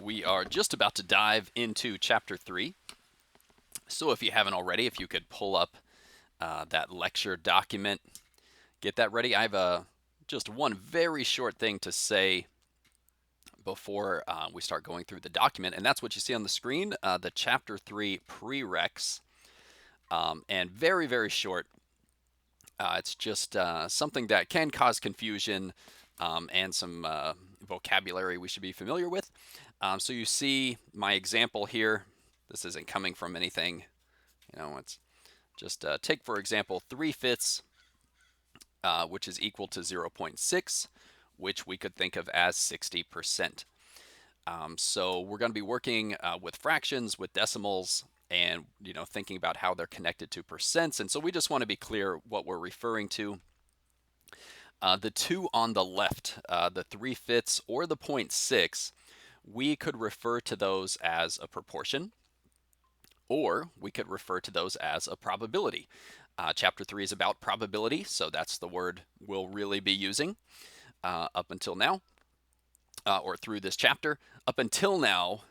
We are just about to dive into chapter 3. So, if you haven't already, if you could pull up that lecture document, get that ready. I have just one very short thing to say before we start going through the document, and that's what you see on the screen, the chapter 3 prereqs, and very, very short. It's just something that can cause confusion and some vocabulary we should be familiar with. So you see my example here. This isn't coming from anything, it's just take, for example, 3/5, which is equal to 0.6, which we could think of as 60%. So we're going to be working with fractions, with decimals, and thinking about how they're connected to percents. And so we just want to be clear what we're referring to. The two on the left, the 3/5 or the 0.6, we could refer to those as a proportion, or we could refer to those as a probability. Chapter 3 is about probability, so that's the word we'll really be using up until now, or through this chapter. Up until now,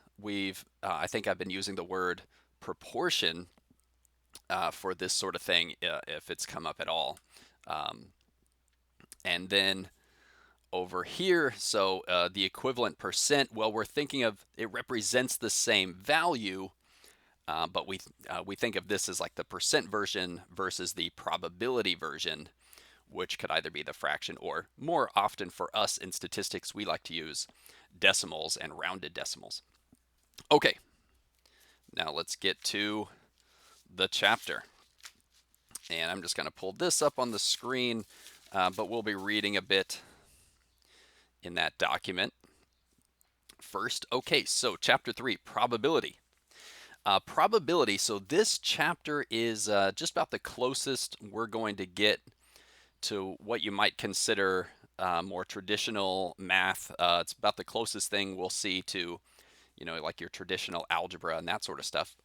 I think I've been using the word proportion for this sort of thing, if it's come up at all. And then over here, so the equivalent percent, well, we're thinking of it represents the same value, but we think of this as like the percent version versus the probability version, which could either be the fraction, or more often for us in statistics, we like to use decimals and rounded decimals. Okay, now let's get to the chapter. And I'm just going to pull this up on the screen, but we'll be reading a bit in that document first. Okay, so chapter 3, probability. Probability, so this chapter is just about the closest we're going to get to what you might consider more traditional math. It's about the closest thing we'll see to, like your traditional algebra and that sort of stuff.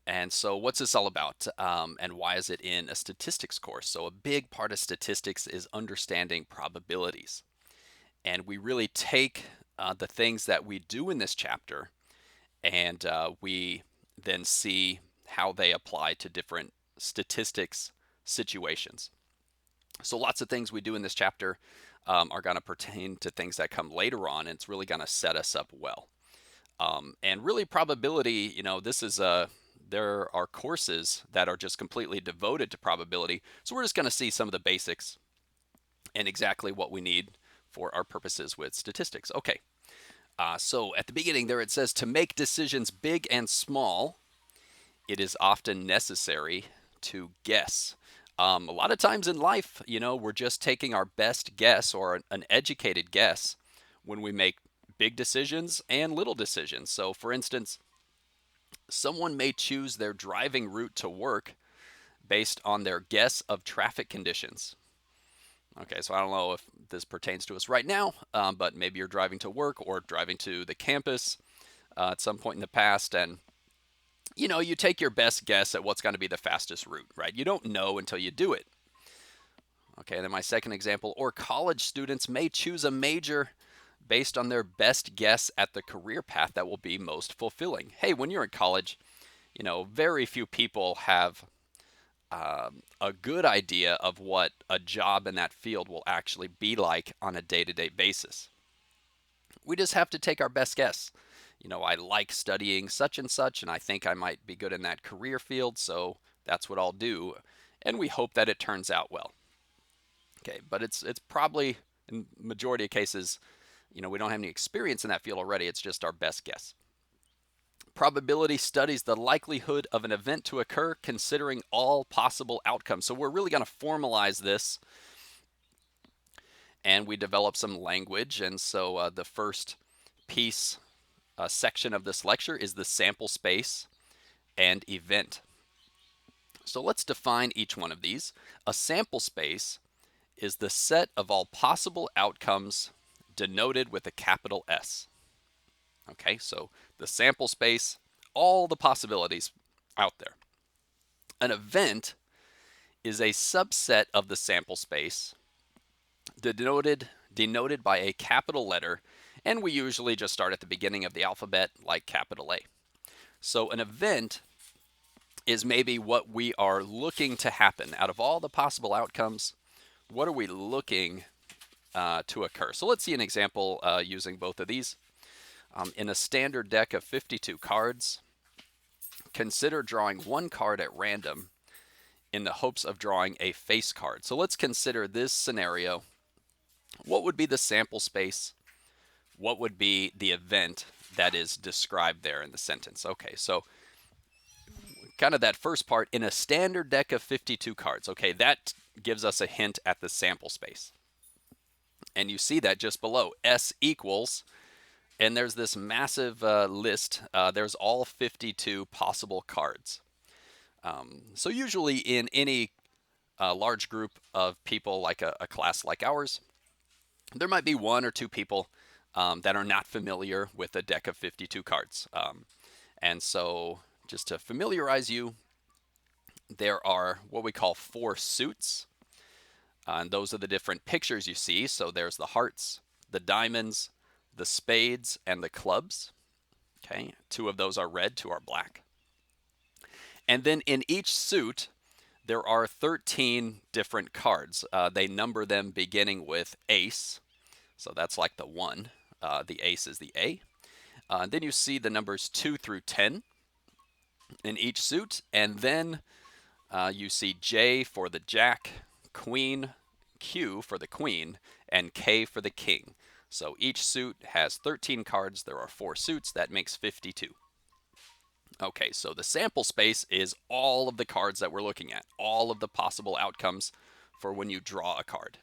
And so what's this all about, and why is it in a statistics course? So a big part of statistics is understanding probabilities. And we really take the things that we do in this chapter, and we then see how they apply to different statistics situations. So lots of things we do in this chapter are going to pertain to things that come later on, and it's really going to set us up well. And really, probability, there are courses that are just completely devoted to probability. So we're just going to see some of the basics and exactly what we need for our purposes with statistics. Okay, so at the beginning there it says, to make decisions big and small, it is often necessary to guess. A lot of times in life, we're just taking our best guess, or an educated guess, when we make big decisions and little decisions. So, for instance, someone may choose their driving route to work based on their guess of traffic conditions. Okay, so I don't know if this pertains to us right now, but maybe you're driving to work or driving to the campus at some point in the past, and you take your best guess at what's going to be the fastest route, right? You don't know until you do it. Okay, then my second example, or college students may choose a major based on their best guess at the career path that will be most fulfilling. Hey, when you're in college, very few people have a good idea of what a job in that field will actually be like on a day-to-day basis. We just have to take our best guess. I like studying such and such, and I think I might be good in that career field, so that's what I'll do. And we hope that it turns out well. Okay, but it's probably, in majority of cases, we don't have any experience in that field already. It's just our best guess. Probability studies the likelihood of an event to occur considering all possible outcomes. So we're really going to formalize this, and we develop some language. And so the first piece, section of this lecture is the sample space and event. So let's define each one of these. A sample space is the set of all possible outcomes denoted with a capital S. Okay, so the sample space, all the possibilities out there. An event is a subset of the sample space denoted by a capital letter, And we usually just start at the beginning of the alphabet, like capital A. So an event is maybe what we are looking to happen. Out of all the possible outcomes, what are we looking to occur? So let's see an example using both of these. In a standard deck of 52 cards, consider drawing one card at random in the hopes of drawing a face card. So let's consider this scenario. What would be the sample space? What would be the event that is described there in the sentence? Okay, so kind of that first part, in a standard deck of 52 cards. Okay, that gives us a hint at the sample space. And you see that just below, S equals, and there's this massive list. There's all 52 possible cards. So usually in any large group of people, like a class like ours, there might be one or two people that are not familiar with a deck of 52 cards. And so just to familiarize you, there are what we call 4 suits. And those are the different pictures you see. So there's the hearts, the diamonds, the spades, and the clubs. Okay, 2 of those are red, 2 are black. And then in each suit, there are 13 different cards. They number them beginning with ace. So that's like the 1. The ace is the A. Then you see the numbers 2 through 10 in each suit. And then you see J for the jack, queen, Q for the queen, and K for the king. So each suit has 13 cards. There are 4 suits. That makes 52. Okay, so the sample space is all of the cards that we're looking at, all of the possible outcomes for when you draw a card.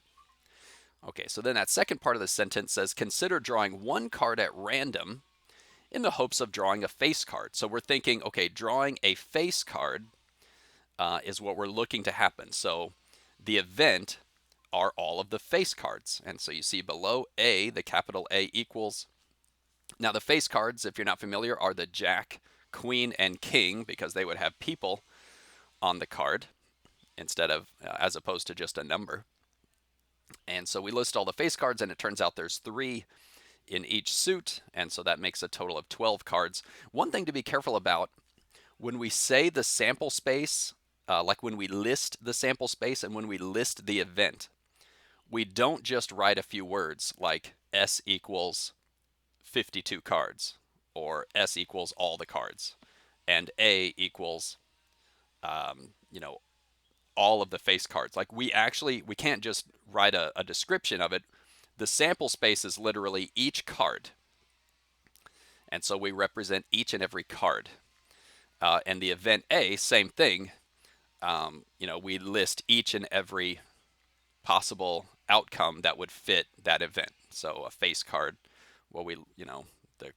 Okay, so then that second part of the sentence says, consider drawing one card at random in the hopes of drawing a face card. So we're thinking, okay, drawing a face card is what we're looking to happen. So the event are all of the face cards. And so you see below A, the capital A equals. Now the face cards, if you're not familiar, are the jack, queen, and king, because they would have people on the card instead of, as opposed to just a number. And so we list all the face cards, and it turns out there's 3 in each suit, and so that makes a total of 12 cards. One thing to be careful about, when we say the sample space, like when we list the sample space and when we list the event, we don't just write a few words like S equals 52 cards, or S equals all the cards, and A equals, all of the face cards. Like we can't just write a description of it. The sample space is literally each card. And so we represent each and every card. And the event A, same thing. We list each and every possible outcome that would fit that event. So a face card, the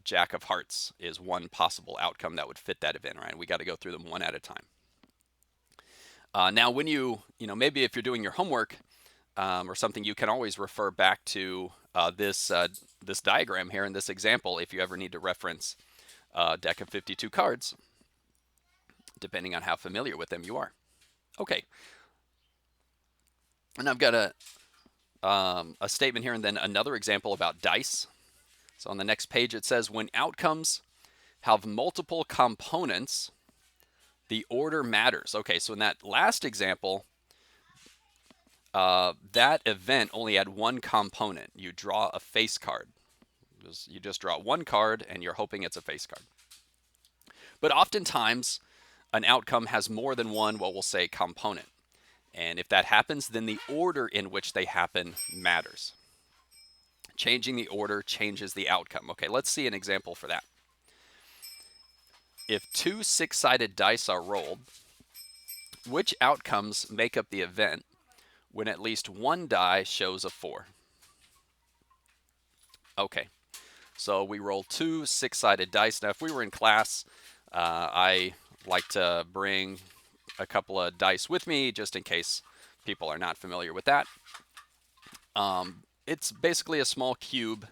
Jack of Hearts is one possible outcome that would fit that event, right? We got to go through them one at a time. Now, when maybe if you're doing your homework or something, you can always refer back to this diagram here in this example if you ever need to reference a deck of 52 cards, depending on how familiar with them you are. Okay. And I've got a statement here and then another example about dice. So on the next page it says, when outcomes have multiple components, the order matters. Okay, so in that last example, that event only had one component. You draw a face card. You just draw one card and you're hoping it's a face card. But oftentimes, an outcome has more than one, what we'll say, component. And if that happens, then the order in which they happen matters. Changing the order changes the outcome. Okay, let's see an example for that. If 2 6-sided dice are rolled, which outcomes make up the event when at least one die shows a 4? Okay, so we roll 2 6-sided dice. Now, if we were in class, I like to bring a couple of dice with me just in case people are not familiar with that. It's basically a small cube,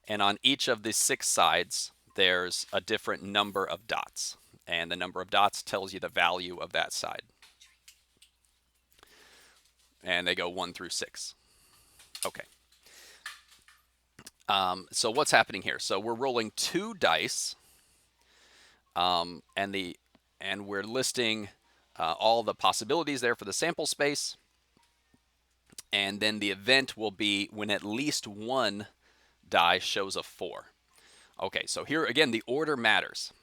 and on each of the 6 sides, there's a different number of dots, and the number of dots tells you the value of that side. And they go 1 through 6. Okay. So what's happening here? So we're rolling 2 dice, um, and the and we're listing all the possibilities there for the sample space. And then the event will be when at least one die shows a 4. Okay, so here again, the order matters.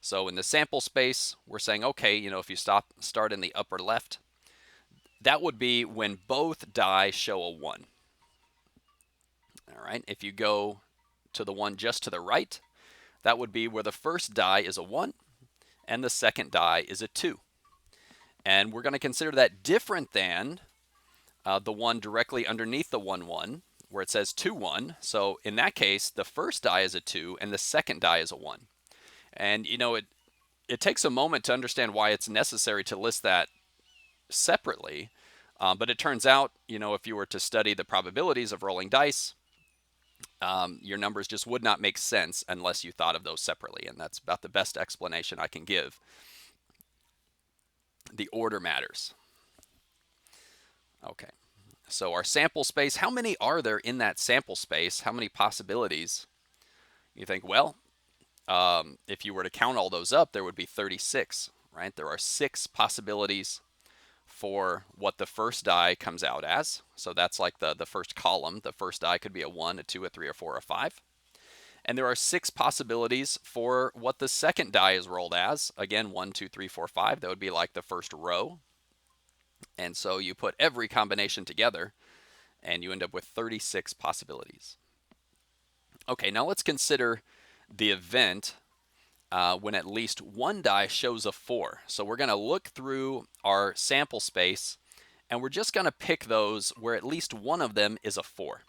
So in the sample space, we're saying, okay, if you start in the upper left, that would be when both die show a 1. All right, if you go to the one just to the right, that would be where the first die is a 1 and the second die is a 2. And we're going to consider that different than the one directly underneath the 1 1, where it says 2 1. So in that case, the first die is a 2 and the second die is a 1. And it takes a moment to understand why it's necessary to list that separately. But it turns out, if you were to study the probabilities of rolling dice, your numbers just would not make sense unless you thought of those separately. And that's about the best explanation I can give. The order matters. Okay. So our sample space, how many are there in that sample space? How many possibilities? You think, well, if you were to count all those up, there would be 36, right? There are 6 possibilities for what the first die comes out as. So that's like the first column. The first die could be a 1, a 2, a 3, a 4, a 5. And there are 6 possibilities for what the second die is rolled as. Again, 1, 2, 3, 4, 5. That would be like the first row. And so you put every combination together and you end up with 36 possibilities. Okay, now let's consider the event when at least one die shows a 4. So we're going to look through our sample space and we're just going to pick those where at least one of them is a 4.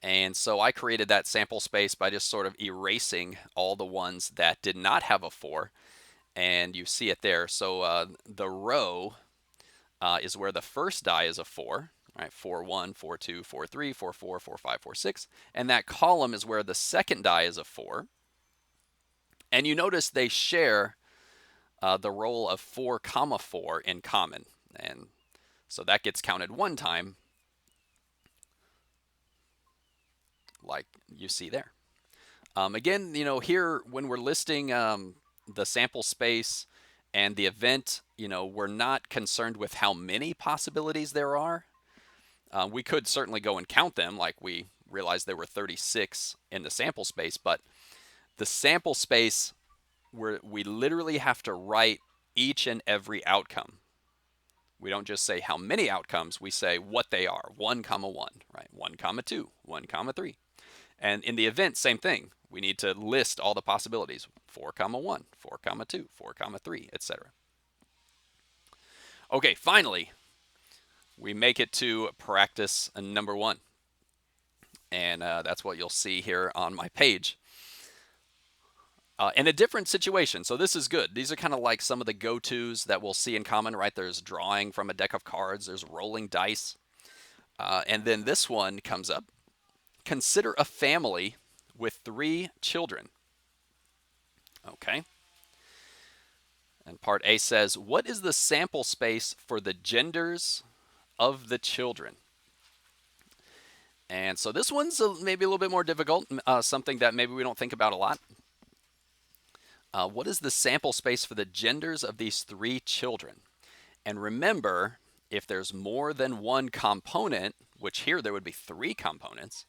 And so I created that sample space by just sort of erasing all the ones that did not have a 4. And you see it there. So the row is where the first die is a 4. Right, 4, 1, 4, 2, 4, 3, 4, 4, 4, 5, 4, 6. And that column is where the second die is a 4. And you notice they share the roll of 4, 4 in common. And so that gets counted one time, like you see there. Again, here when we're listing the sample space and the event, we're not concerned with how many possibilities there are. We could certainly go and count them, like we realized there were 36 in the sample space, but the sample space, we literally have to write each and every outcome. We don't just say how many outcomes, we say what they are. 1, 1, right? 1, 2, 1, 3. And in the event, same thing. We need to list all the possibilities. 4, 1, 4, 2, 4, 3, etc. Okay, finally, we make it to practice number 1. And that's what you'll see here on my page. In a different situation, so this is good. These are kind of like some of the go-tos that we'll see in common, right? There's drawing from a deck of cards, there's rolling dice, and then this one comes up. Consider a family with 3 children. Okay. And part A says, what is the sample space for the genders of the children? And so this one's maybe a little bit more difficult, something that maybe we don't think about a lot. What is the sample space for the genders of these 3 children? And remember, if there's more than one component, which here there would be 3 components,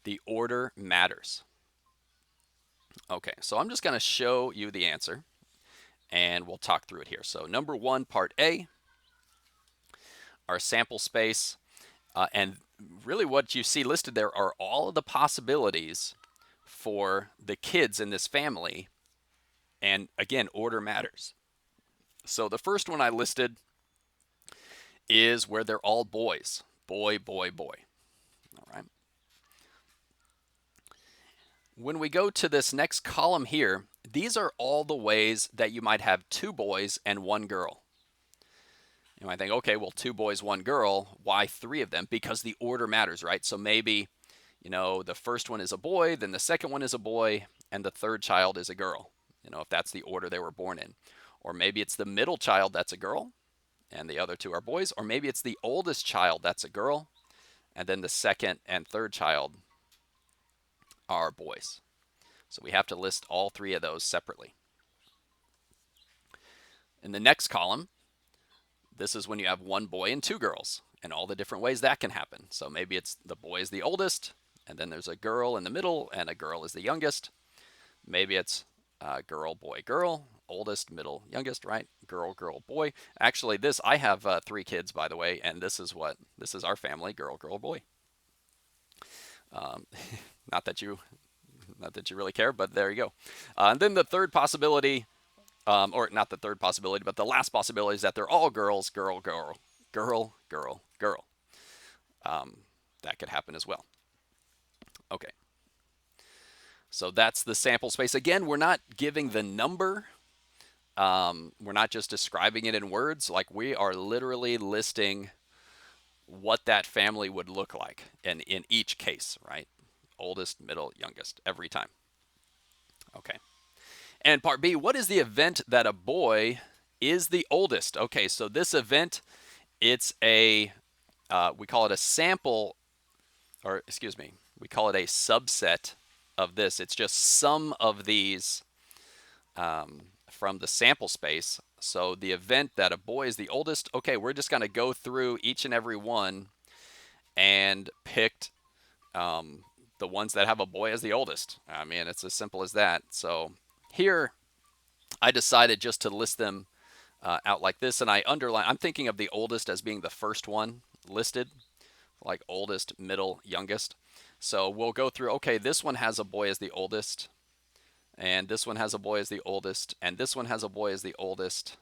the order matters. Okay, so I'm just going to show you the answer, and we'll talk through it here. So number 1, part A, our sample space, and really what you see listed there are all of the possibilities for the kids in this family. And again, order matters. So the first one I listed is where they're all boys. Boy, boy, boy. All right. When we go to this next column here, these are all the ways that you might have 2 boys and 1 girl. You might think, okay, well, 2 boys, 1 girl. Why 3 of them? Because the order matters, right? So maybe, the first one is a boy, then the second one is a boy, and the third child is a girl. If that's the order they were born in. Or maybe it's the middle child that's a girl, and the other 2 are boys. Or maybe it's the oldest child that's a girl, and then the second and third child are boys. So we have to list all 3 of those separately. In the next column, this is when you have 1 boy and 2 girls, and all the different ways that can happen. So maybe it's the boy is the oldest, and then there's a girl in the middle, and a girl is the youngest. Maybe it's girl, boy, girl, oldest, middle, youngest, right? Girl, girl, boy. Actually, I have 3 kids, by the way, and this is our family: girl, girl, boy. Um, not that you, not that you really care, but there you go. And then the third possibility, or not the third possibility, but the last possibility is that they're all girls: girl, girl, girl, girl, girl. That could happen as well. Okay. So that's the sample space. Again, we're not giving the number. We're not just describing it in words. Like, we are literally listing what that family would look like in each case, right? Oldest, middle, youngest, every time. Okay. And part B, what is the event that a boy is the oldest? Okay, so this event, it's we call it a sample, or excuse me, we call it a subset of this. It's just some of these from the sample space. So the event that a boy is the oldest, okay, we're just going to go through each and every one and pick the ones that have a boy as the oldest. I mean, it's as simple as that. So here, I decided just to list them out like this, and I'm thinking of the oldest as being the first one listed, like oldest, middle, youngest. So we'll go through, okay, this one has a boy as the oldest, and this one has a boy as the oldest, and this one has a boy as the oldest,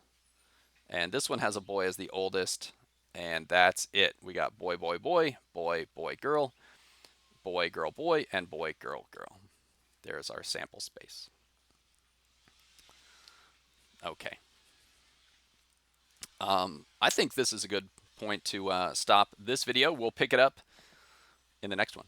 and this one has a boy as the oldest, and that's it. We got boy, boy, boy, boy, boy, girl, boy, girl, boy, and boy, girl, girl. There's our sample space. Okay. I think this is a good point to stop this video. We'll pick it up in the next one.